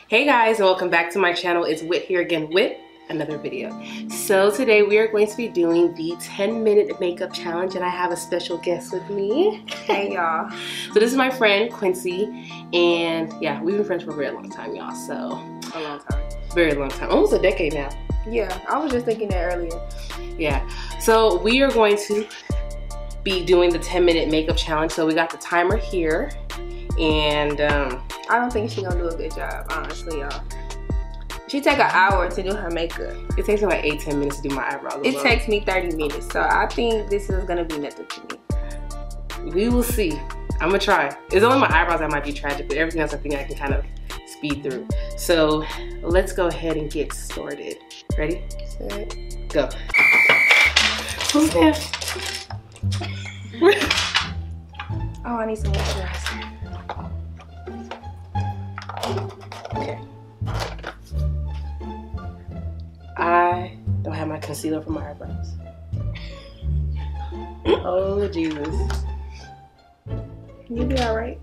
Hey guys, and welcome back to my channel. It's Whit here again with another video. So today we are going to be doing the 10-minute makeup challenge, and I have a special guest with me. Hey y'all. So this is my friend Quincy, and yeah, we've been friends for a very long time, y'all. So A long time. very long time, almost a decade now. Yeah, I was just thinking that earlier. Yeah, so we are going to be doing the 10-minute makeup challenge. So we got the timer here, and I don't think she's gonna do a good job, honestly, y'all. She take an hour to do her makeup. it takes me like 8-10 minutes to do my eyebrows alone. It takes me 30 minutes, so I think this is gonna be nothing to me. We will see. I'm gonna try. It's only my eyebrows that might be tragic, but everything else I think I can kind of speed through. So let's go ahead and get started. Ready? Set. Go. Who's there? Oh, I need some moisturizer. Okay. I don't have my concealer for my eyebrows. Oh, Jesus. You'll be alright.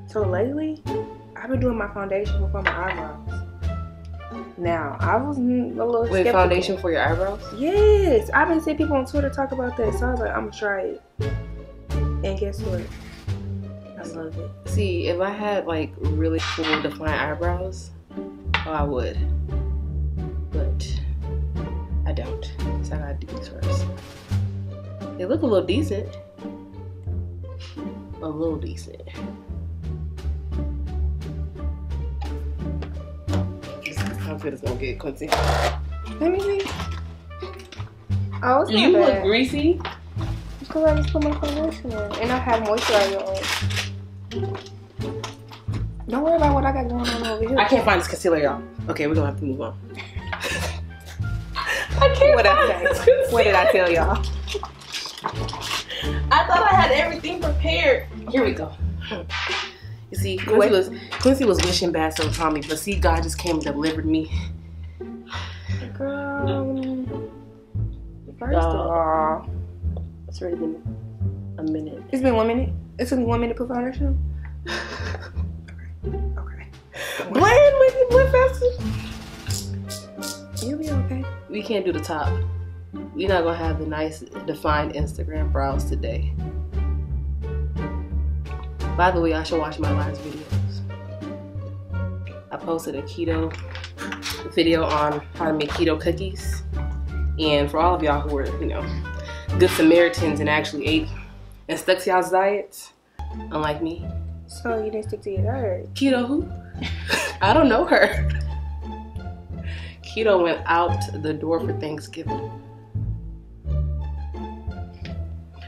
So lately, I've been doing my foundation before my eyebrows. Now, I was a little Wait, skeptical. foundation for your eyebrows? Yes, I've been seeing people on Twitter talk about that, so I was like, I'm gonna try it. And guess what? I love it. See, if I had like really full defined eyebrows, oh, I would. But I don't. So I gotta do these first. They look a little decent. A little decent. How good it's gonna get, Quincy? Let me see. Oh, it's not You bad. look greasy. It's because I just put my foundation on. And I have moisturizer on. Don't worry about what I got going on over here. I can't find this concealer, y'all. Okay, we're gonna have to move on. I can't What find I this say? concealer. What did I tell y'all? I thought I had everything prepared. Here we go. You see, Quincy was wishing bad so upon me, but see, God just came and delivered me. Girl, first of all, It's already been a minute. it's been 1 minute. It took me 1 minute to put foundation on. Okay. Blend with it, blend faster. You'll be okay. We can't do the top. We're not gonna have the nice defined Instagram brows today. By the way, I should watch my last videos. I posted a keto video on how to make keto cookies. And for all of y'all who were, you know, good Samaritans and actually ate and stuck to y'all's diets, unlike me. So you didn't stick to your diet. Keto who? I don't know her. Keto went out the door for Thanksgiving.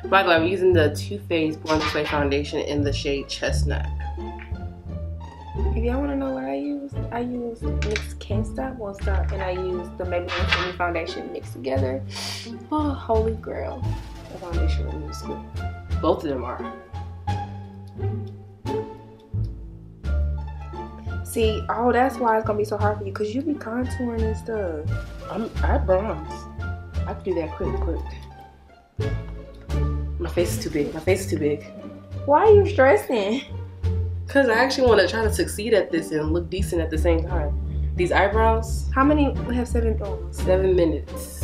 By the way, I'm using the Too Faced Born This Way foundation in the shade Chestnut. If y'all want to know what I use Mix Can't Stop, Won't Stop, and I use the Maybelline Fit Me foundation mixed together. Oh, holy grail. The foundation really is good. Both of them are. See, oh, that's why it's gonna be so hard for you, because you be contouring and stuff. I bronze. I can do that quick. My face is too big. Why are you stressing? Because I actually want to try to succeed at this and look decent at the same time. These eyebrows, How many? We have 7 hours. 7 minutes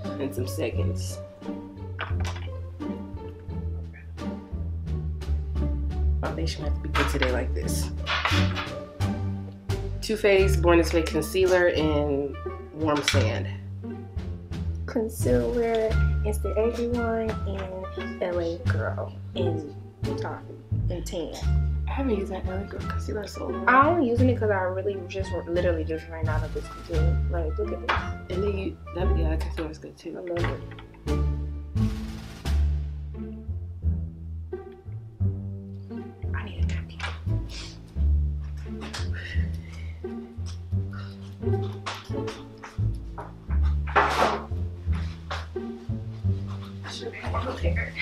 and some seconds. Foundation has to be good today like this. Too Faced Born This Way concealer in Warm Sand. Concealer, Instant Aging One, and LA Girl in Toffee and Tan. I haven't used that LA Girl concealer so long. I'm using it because I really literally just ran out of this concealer. Like, look at this. And then that concealer is good too. I love it. I need a napkin. I should have had it prepared.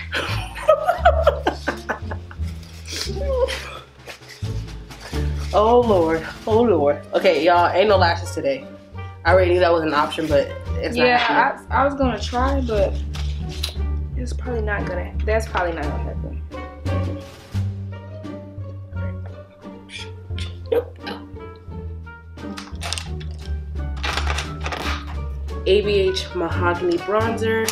Oh Lord. Okay, y'all, ain't no lashes today. I already knew that was an option, but It's yeah, not I was gonna try, but it's probably not gonna. That's probably not gonna happen. ABH Mahogany Bronzer.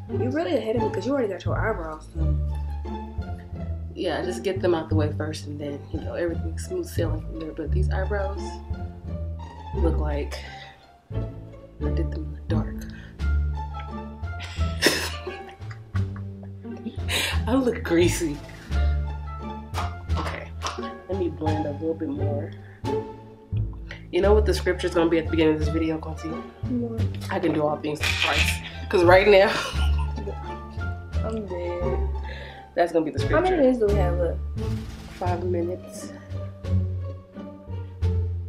You're really ahead of me because you already got your eyebrows done. Yeah, just get them out the way first, and then you know everything's smooth sailing from there. But these eyebrows look like I did them in the dark. I look greasy. Okay, let me blend a little bit more. You know what the scripture's gonna be at the beginning of this video, Quincy? What? I can do all things through Christ. Because right now, I'm dead. that's gonna be the scripture. How many minutes do we have left? 5 minutes.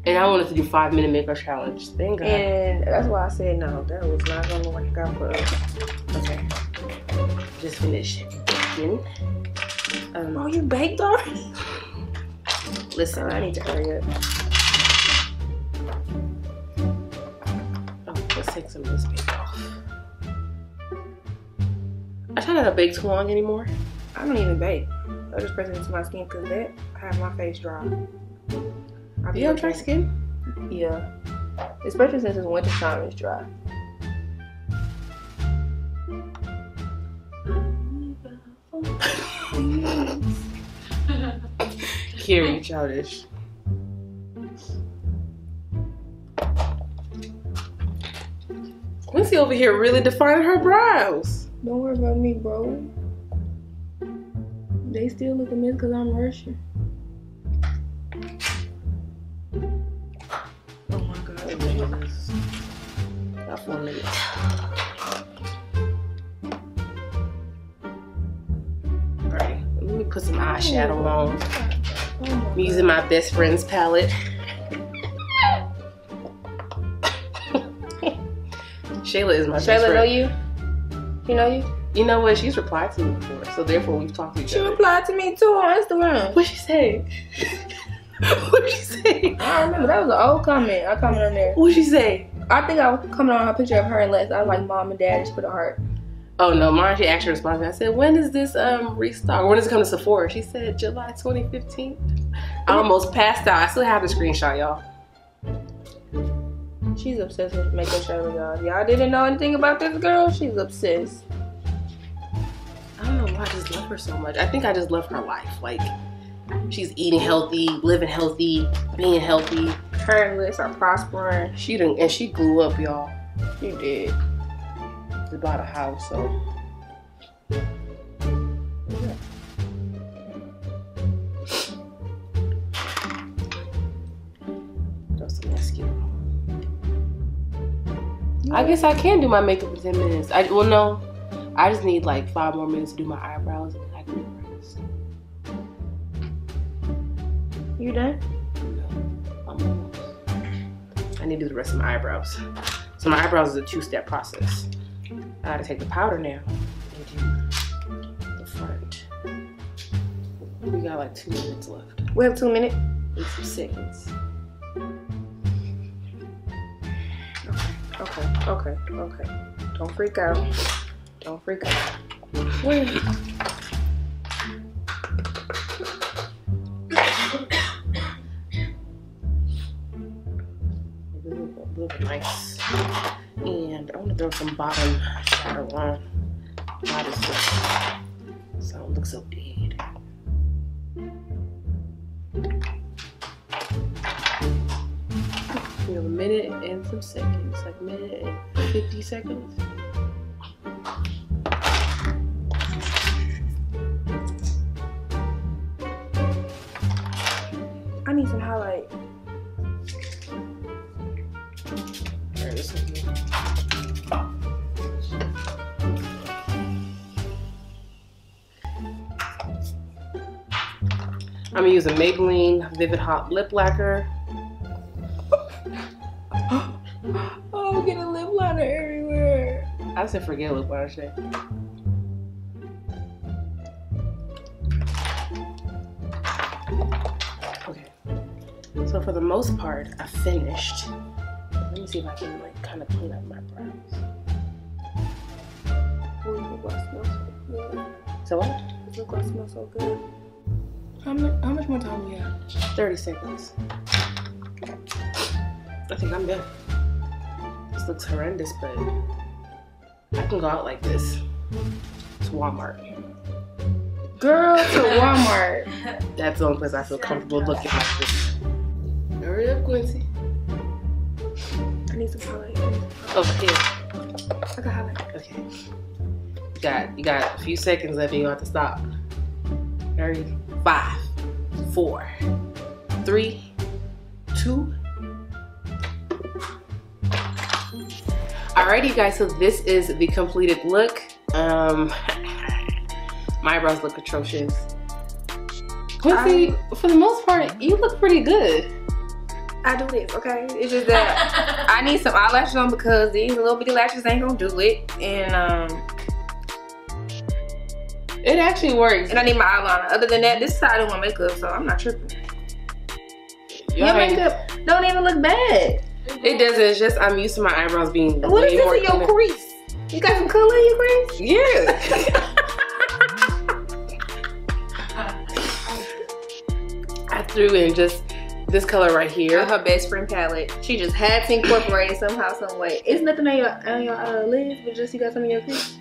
And I wanted to do 5-minute makeup challenge. Thank God. And that's why I said no. That was not gonna work out for us. Okay. Just finished baking. Oh, you baked already? Listen, I need to hurry up. Oh, let's take some of this bake off. I try not to bake too long anymore. I don't even bake. I just press it into my skin because that I have my face dry. Do you have dry skin? Yeah. Especially since it's winter time, it's dry. Here, you childish. Quincy over here really defining her brows. Don't worry about me, bro. They still look a mess because I'm rushing. Oh my God. Jesus. Got 4 minutes. Alright, let me put some eyeshadow on. I'm using my best friend's palette. Shayla is my best friend. Shayla know you? She know you? You know what? She's replied to me before, so therefore we've talked to each other. She replied to me too on Instagram. What'd she say? What'd she say? I don't remember. That was an old comment. I commented on there. What'd she say? I think I was commenting on her picture of her and Les. I was like, Mom and Dad, just put a heart. Oh no, mine, she actually responded. I said, when is this restock? When does it come to Sephora? She said July 2015. I almost passed out. I still have the screenshot, y'all. She's obsessed with makeup Shayla, y'all. Y'all didn't know anything about this girl? She's obsessed. I don't know why I just love her so much. I think I just love her life. Like, she's eating healthy, living healthy, being healthy. Her and Liz are prospering. She grew up, y'all. She did. She bought a house, so. Yeah. Throw some mascara. I guess I can do my makeup in 10 minutes. Well, no. I just need like 5 more minutes to do my eyebrows and I can do the rest. You done? No, I'm almost. I need to do the rest of my eyebrows. So my eyebrows is a 2-step process. I gotta take the powder now and do the front. We got like 2 minutes left. We have 2 minutes. And some seconds. Okay. Don't freak out. Don't freak out. Wait. Look nice. And I want to throw some bottom shadow on. Body stuff. So I don't look so dead. We have a minute and some seconds. Like a minute and 50 seconds. I need some highlight. Alright, this is good. I'm using Maybelline Vivid Hot Lip Lacquer. Oh, I'm getting lip liner everywhere. I said forget lip liner today. Okay. So for the most part, I finished. Let me see if I can like kind of clean up my brows. Ooh, your gloss smells so good. So what? Your gloss smells so good. How much more time we have? 30 seconds. I think I'm done. This looks horrendous, but I can go out like this to Walmart. Girl, to Walmart. That's the only place I feel comfortable looking like this. Hurry up, Quincy. I need some highlight. Oh, here. I got highlight. Okay. You got a few seconds left and you have to stop. Hurry. 5, 4, 3, 2. Alrighty, guys. So this is the completed look. My eyebrows look atrocious. Quincy, for the most part, you look pretty good. I do this, okay? It's just that I need some eyelashes on because these little bitty lashes ain't gonna do it. And it actually works. And I need my eyeliner. Other than that, this is how I do my makeup, so I'm not tripping. Your makeup don't even look bad. It doesn't. It's just I'm used to my eyebrows being what is this in your crease? You got some color in your crease? Yeah. I threw in just this color right here. Her best friend palette. She just had to incorporate it somehow, some way. It's nothing on your lids, but just you got some in your crease.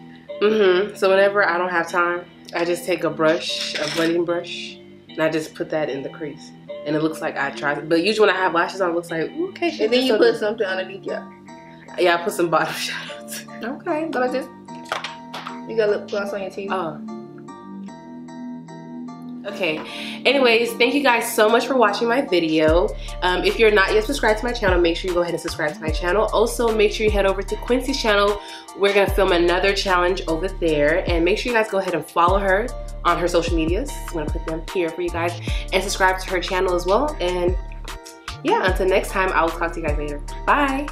So whenever I don't have time, I just take a brush, a blending brush, and I just put that in the crease. And it looks like I tried. But usually when I have lashes on, it looks like, ooh, okay. And then you put something underneath you. Yeah, I put some bottom shadows. Okay, go like this. You got lip gloss on your teeth. Oh. Okay. Anyways, thank you guys so much for watching my video. If you're not yet subscribed to my channel, make sure you go ahead and subscribe to my channel. Also, make sure you head over to Quincy's channel. We're going to film another challenge over there. And make sure you guys go ahead and follow her on her social medias. I'm going to put them here for you guys. And subscribe to her channel as well. And yeah, until next time, I will talk to you guys later. Bye.